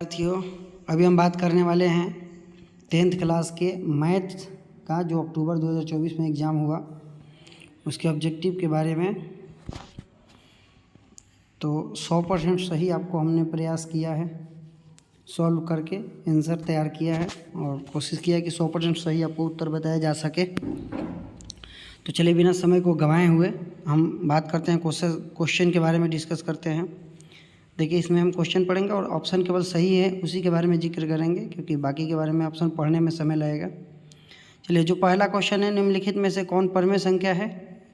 विद्यार्थियों, अभी हम बात करने वाले हैं 10th क्लास के मैथ का जो अक्टूबर 2024 में एग्ज़ाम हुआ उसके ऑब्जेक्टिव के बारे में। तो 100% सही आपको हमने प्रयास किया है, सॉल्व करके आंसर तैयार किया है और कोशिश किया है कि 100% सही आपको उत्तर बताया जा सके। तो चलिए बिना समय को गंवाए हुए हम बात करते हैं, क्वेश्चन के बारे में डिस्कस करते हैं। देखिए, इसमें हम क्वेश्चन पढ़ेंगे और ऑप्शन केवल सही है उसी के बारे में जिक्र करेंगे, क्योंकि बाकी के बारे में ऑप्शन पढ़ने में समय लगेगा। चलिए, जो पहला क्वेश्चन है, निम्नलिखित में से कौन परमेय संख्या है?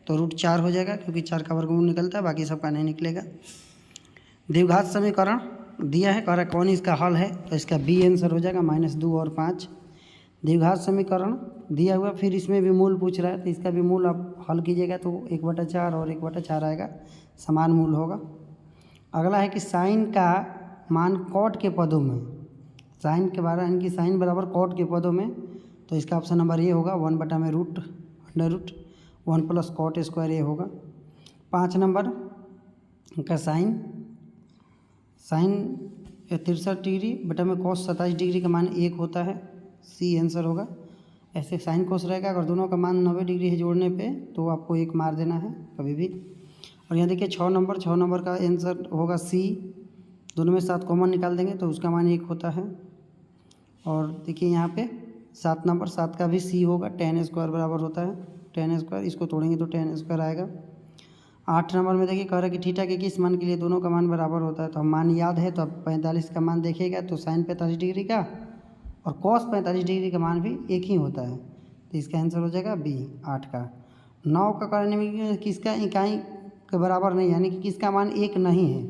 तो √4 हो जाएगा, क्योंकि 4 का वर्गमूल निकलता है, बाकी सबका नहीं निकलेगा। द्विघात समीकरण दिया है, कह रहा कौन इसका हल है? तो इसका बी आंसर हो जाएगा, -2 और 5। द्विघात समीकरण दिया हुआ, फिर इसमें भी मूल पूछ रहा है, तो इसका भी मूल आप हल कीजिएगा तो 1/4 और 1/4 आएगा, समान मूल होगा। अगला है कि साइन का मान कॉट के पदों में, साइन के बारे में कि साइन बराबर कॉट के पदों में, तो इसका ऑप्शन नंबर ए होगा, 1/√, √1 + cot स्क्वायर ए होगा। 5 नंबर का साइन 63 डिग्री बटा में cos 27 डिग्री का मान 1 होता है, सी आंसर होगा। ऐसे साइन कोस रहेगा, अगर दोनों का मान 90 डिग्री है जोड़ने पे तो आपको 1 मार देना है कभी भी। और यहाँ देखिए 6 नंबर का आंसर होगा सी, दोनों में 7 कॉमन निकाल देंगे तो उसका मान 1 होता है। और देखिए यहाँ पे 7 का भी सी होगा, tan स्क्वायर बराबर होता है tan स्क्वायर, इसको तोड़ेंगे तो tan स्क्वायर आएगा। 8 नंबर में देखिए कह रहा है कि थीटा के किस मान के लिए दोनों का मान बराबर होता है? तो हम मान याद है तो अब 45 का मान देखिएगा तो साइन 45 डिग्री का और कॉस 45 डिग्री का मान भी एक ही होता है, तो इसका आंसर हो जाएगा बी 8 का। 9 का कारण में किसका इकाई के बराबर नहीं, यानी कि किसका मान 1 नहीं है,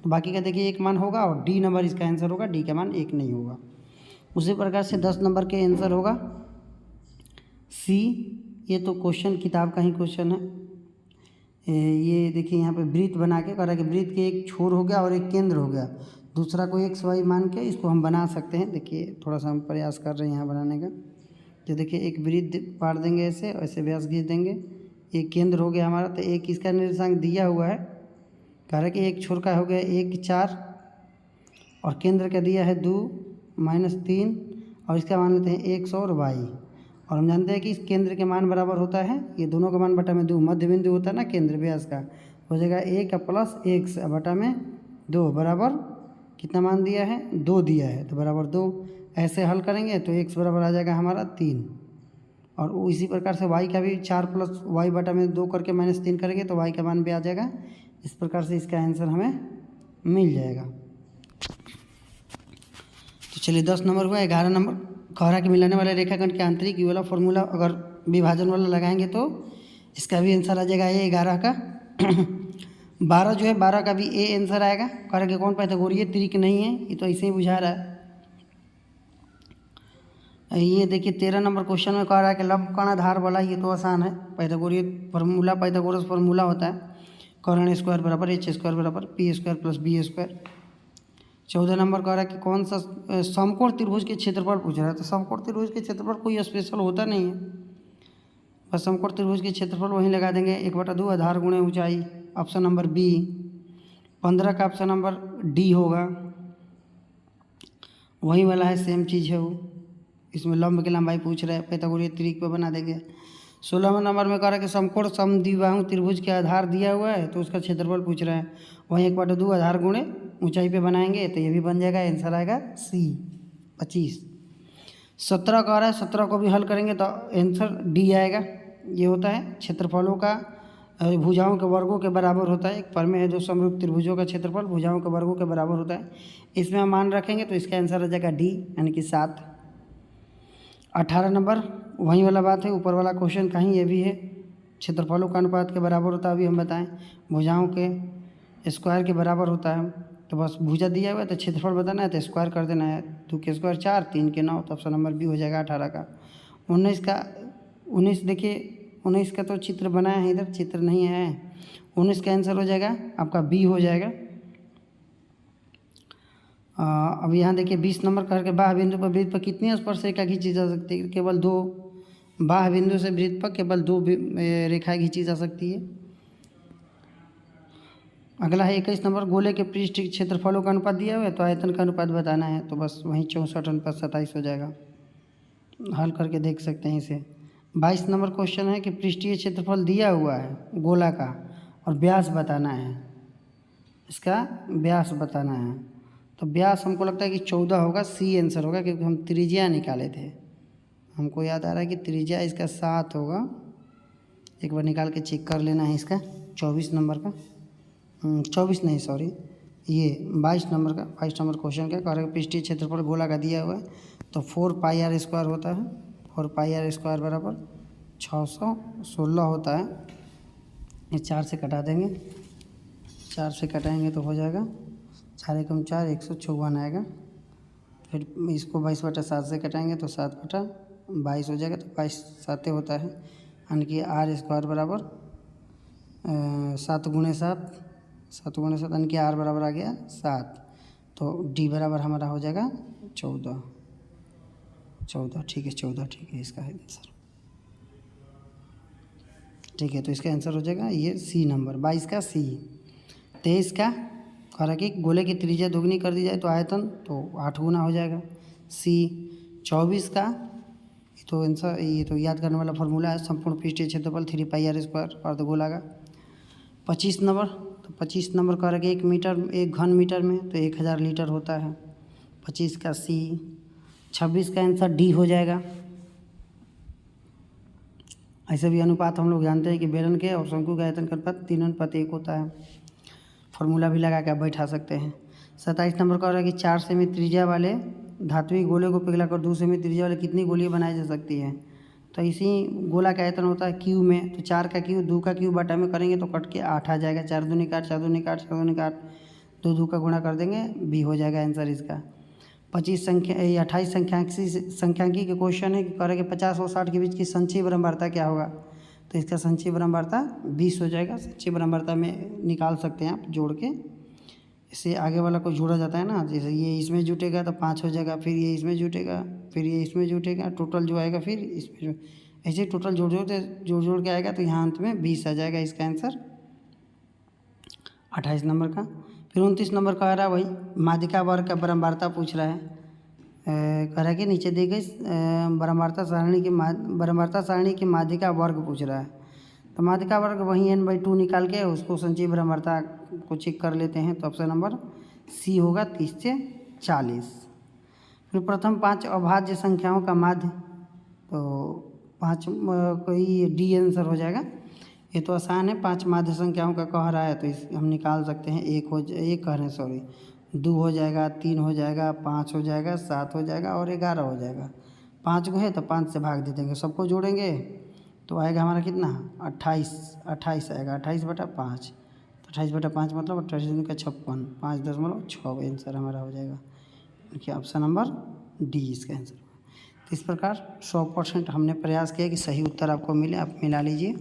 तो बाकी का देखिए 1 मान होगा और डी नंबर इसका आंसर होगा, डी का मान 1 नहीं होगा। उसी प्रकार से 10 नंबर के आंसर होगा सी, ये तो क्वेश्चन किताब का ही क्वेश्चन है। ये देखिए यहाँ पे वृत्त बना के कह रहा है कि वृत्त के एक छोर हो गया और एक केंद्र हो गया, दूसरा को x y मान के इसको हम बना सकते हैं। देखिए थोड़ा सा हम प्रयास कर रहे हैं यहाँ बनाने का। तो देखिए एक वृत्त पार देंगे, ऐसे ऐसे व्यास खींच देंगे, एक केंद्र हो गया हमारा, तो एक इसका निर्देशांक दिया हुआ है, कह रहा है कि एक छोर का हो गया 1 4 और केंद्र का दिया है 2 -3 और इसका मान लेते हैं x और y। और हम जानते हैं कि इस केंद्र के मान बराबर होता है, ये दोनों का मान बटा में 2, मध्य बिंदु होता है ना केंद्र व्यास का, हो जाएगा 1 + x बटा में 2 बराबर कितना मान दिया है? 2 दिया है, तो बराबर 2। ऐसे हल करेंगे तो x बराबर आ जाएगा हमारा 3। और इसी प्रकार से y का भी 4 + y बटा में 2 करके -3 करेंगे तो y का मान भी आ जाएगा। इस प्रकार से इसका आंसर हमें मिल जाएगा। तो चलिए 10 नंबर हुआ। 11 नंबर कह रहा कि मिलाने वाले रेखाखंड के आंतरिक ये वाला फॉर्मूला अगर विभाजन वाला लगाएंगे तो इसका भी आंसर आ जाएगा ए 11 का। 12 जो है 12 का भी ए आंसर आएगा। कह रहा कि कौन पाइथागोरीय त्रिक नहीं है, ये तो ऐसे ही बुझा रहा है। ये देखिए 13 नंबर क्वेश्चन में कह रहा है कि लंबकोण आधार वाला, ये तो आसान है, पाइथागोरस फार्मूला होता है, कर्ण स्क्वायर बराबर h स्क्वायर बराबर p square + b square. 14 number कह रहा है कि कौन सा समकोण त्रिभुज के क्षेत्रफल पूछ रहा है। तो समकोण त्रिभुज के क्षेत्रफल कोई स्पेशल होता नहीं है, बस समकोण त्रिभुज के क्षेत्रफल वहीं लगा देंगे, 1/2 आधार गुणे ऊंचाई, ऑप्शन नंबर बी। 15 का ऑप्शन नंबर डी होगा, वही वाला है, सेम चीज़ है वो। इसमें लंब की लंबाई पूछ रहा है, पाइथागोरीय त्रिक पे बना देंगे। 16वें नंबर में कह रहा है कि समकोण समद्विबाहु त्रिभुज के आधार दिया हुआ है तो उसका क्षेत्रफल पूछ रहा है, वहीं 1/2 आधार गुणे ऊंचाई पे बनाएंगे तो ये भी बन जाएगा, आंसर आएगा सी 25। 17 कह रहा है, 17 को भी हल करेंगे तो आंसर डी आएगा। ये होता है क्षेत्रफलों का भुजाओं के वर्गों के बराबर होता है। एक प्रमेय है, जो समरूप त्रिभुजों का क्षेत्रफल भुजाओं के वर्गों के बराबर होता है, इसमें हम मान रखेंगे तो इसका आंसर आ जाएगा डी, यानी कि 7। 18 नंबर वही वाला बात है, ऊपर वाला क्वेश्चन कहीं ये भी है, क्षेत्रफलों का अनुपात के बराबर होता है, अभी हम बताएं भुजाओं के स्क्वायर के बराबर होता है। तो बस भुजा दिया हुआ है तो क्षेत्रफल बताना है तो स्क्वायर कर देना है, 2 के स्क्वायर 4, 3 के 9, तो ऑप्शन नंबर बी हो जाएगा 18 का। 19 देखिए 19 का तो चित्र बनाया है, इधर चित्र नहीं है, 19 का आंसर हो जाएगा आपका बी हो जाएगा। अब यहाँ देखिए 20 नंबर करके बाह्य बिंदु पर वृत्त पर कितनी स्पर्शरेखा खींची जा सकती है? केवल 2। बाह्य बिंदु से वृत्त पर केवल 2 रेखाएं खींची जा सकती है। अगला है 21 नंबर, गोले के पृष्ठ क्षेत्रफलों का अनुपात दिया हुआ है तो आयतन का अनुपात बताना है, तो बस वहीं 64:27 हो जाएगा। हल करके देख सकते हैं इसे। 22 नंबर क्वेश्चन है कि पृष्ठीय क्षेत्रफल दिया हुआ है गोला का और व्यास बताना है, इसका व्यास बताना है। तो व्यास हमको लगता है कि 14 होगा, सी आंसर होगा, क्योंकि हम त्रिज्या निकाले थे। हमको याद आ रहा है कि त्रिज्या इसका 7 होगा, एक बार निकाल के चेक कर लेना है इसका। 24 नंबर का 24 नहीं सॉरी, ये 22 नंबर का 22 नंबर क्वेश्चन क्या कह रहा है, पृष्ठीय क्षेत्रफल गोला का दिया हुआ है तो 4πr² होता है। 4πr² बराबर 616 होता है। ये 4 से कटा देंगे, 4 से कटाएंगे तो हो जाएगा 4 एकम 4 154 आएगा। फिर इसको 22/7 से कटाएंगे तो 7/22 हो जाएगा, तो 22 7 होता है, यानी कि r² बराबर 7 × 7 यानी कि r बराबर आ गया 7, तो d बराबर हमारा हो जाएगा 14। ठीक है 14 ठीक है इसका आंसर। ठीक है, तो इसका आंसर हो जाएगा ये सी नंबर 22 का सी। 23 का कह रहा कि गोले की त्रिज्या दोगुनी कर दी जाए तो आयतन तो 8 गुना हो जाएगा, सी। 24 का तो आंसर, ये तो याद करने वाला फॉर्मूला है, संपूर्ण पृष्ठीय क्षेत्रफल 3πr² अर्धगोला का। 25 नंबर, तो 25 नंबर कह रहा कि 1 घन मीटर में तो 1000 लीटर होता है, 25 का सी। 26 का आंसर डी हो जाएगा। ऐसे भी अनुपात हम लोग जानते हैं कि बेलन के और शंकु का आयतन का अनुपात 3:1 होता है, फॉर्मूला भी लगा के आप बैठा सकते हैं। 27 नंबर कह रहा है कि 4 सेमी त्रिज्या वाले धात्विक गोले को पिघलाकर 2 सेमी त्रिज्या वाले कितनी गोलियां बनाई जा सकती हैं, तो इसी गोला का आयतन होता है क्यू में, तो 4 का क्यू 2 का क्यू बटा में करेंगे तो कट के 8 आ जाएगा। 4 दूनी 8, 4 दूनी 8, 4 दूनी 8, 2 का गुणा कर देंगे, बी हो जाएगा आंसर इसका। 28 संख्यांकी के क्वेश्चन है कि कह रहे कि 50 और 60 के बीच की संचयी बारंबारता क्या होगा, तो इसका संचयी बारंबारता 20 हो जाएगा। संचयी बारंबारता में निकाल सकते हैं आप जोड़ के, इससे आगे वाला को जोड़ा जाता है ना, जैसे ये इसमें जुटेगा तो 5 हो जाएगा, फिर ये इसमें जुटेगा, फिर ये इसमें जुटेगा, टोटल जो आएगा फिर इसमें जो, ऐसे टोटल जोड़ के आएगा तो यहाँ अंत में 20 आ जाएगा इसका आंसर 28 नंबर का। फिर 29 नंबर का आ रहा है वही माध्यिका वर्ग का बारंबारता पूछ रहा है। कह रहा है कि नीचे दी गई बारंबारता सारणी की माध्यिका वर्ग पूछ रहा है, तो माध्यिका वर्ग वही n/2 निकाल के उसको संचयी बारंबारता को चेक कर लेते हैं, तो ऑप्शन नंबर सी होगा 30 से 40। फिर प्रथम 5 अभाज्य संख्याओं का माध्य, तो 5 कोई डी आंसर हो जाएगा। ये तो आसान है, 5 माध्य संख्याओं का कह रहा है तो इस हम निकाल सकते हैं। 2 हो जाएगा, 3 हो जाएगा, 5 हो जाएगा, 7 हो जाएगा और 11 हो जाएगा। 5 को है तो 5 से भाग दे देंगे, सबको जोड़ेंगे तो आएगा हमारा कितना 28 आएगा, 28/5, तो 28/5 मतलब 28 दूनी का 56, 5.6 आंसर हमारा हो जाएगा, देखिए ऑप्शन नंबर डी इसका आंसर। तो इस प्रकार 100% हमने प्रयास किया कि सही उत्तर आपको मिले, आप मिला लीजिए।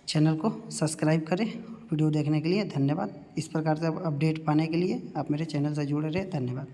चैनल को सब्सक्राइब करें। वीडियो देखने के लिए धन्यवाद। इस प्रकार से अपडेट पाने के लिए आप मेरे चैनल से जुड़े रहे, धन्यवाद।